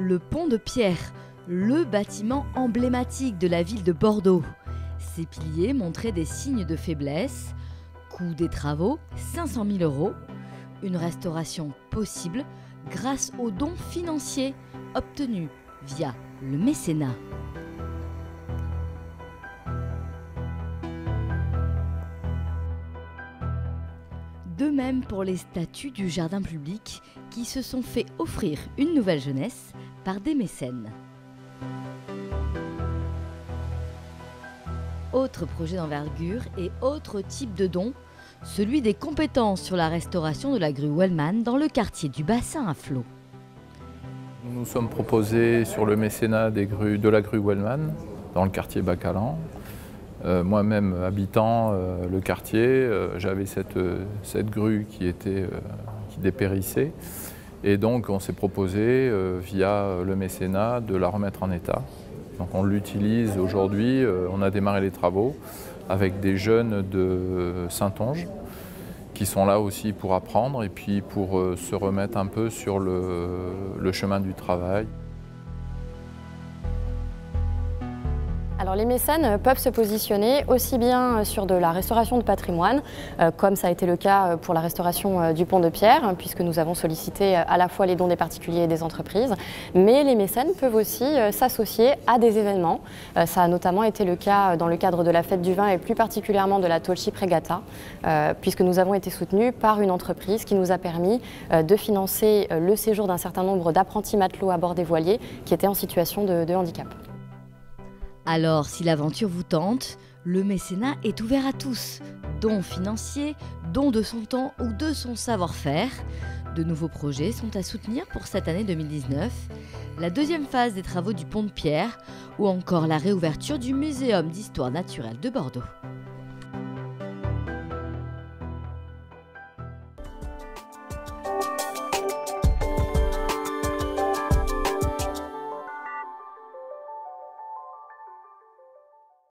le pont de pierre, le bâtiment emblématique de la ville de Bordeaux. Ses piliers montraient des signes de faiblesse. Coût des travaux, 500 000 €. Une restauration possible grâce aux dons financiers obtenus via le mécénat. De même pour les statues du jardin public qui se sont fait offrir une nouvelle jeunesse par des mécènes. Autre projet d'envergure et autre type de don, celui des compétences sur la restauration de la grue Wellman dans le quartier du Bassin à Flot. Nous nous sommes proposés sur le mécénat de la grue Wellman dans le quartier Bacalan. Moi-même habitant le quartier, j'avais cette grue qui dépérissait. Et donc on s'est proposé via le mécénat de la remettre en état. Donc on l'utilise aujourd'hui, on a démarré les travaux avec des jeunes de Saintonge qui sont là aussi pour apprendre et puis pour se remettre un peu sur le chemin du travail. Alors les mécènes peuvent se positionner aussi bien sur de la restauration de patrimoine, comme ça a été le cas pour la restauration du pont de pierre, puisque nous avons sollicité à la fois les dons des particuliers et des entreprises, mais les mécènes peuvent aussi s'associer à des événements. Ça a notamment été le cas dans le cadre de la fête du vin et plus particulièrement de la Tolship Regatta, puisque nous avons été soutenus par une entreprise qui nous a permis de financer le séjour d'un certain nombre d'apprentis matelots à bord des voiliers qui étaient en situation de handicap. Alors, si l'aventure vous tente, le mécénat est ouvert à tous. Dons financiers, dons de son temps ou de son savoir-faire. De nouveaux projets sont à soutenir pour cette année 2019. La deuxième phase des travaux du pont de pierre ou encore la réouverture du Muséum d'histoire naturelle de Bordeaux.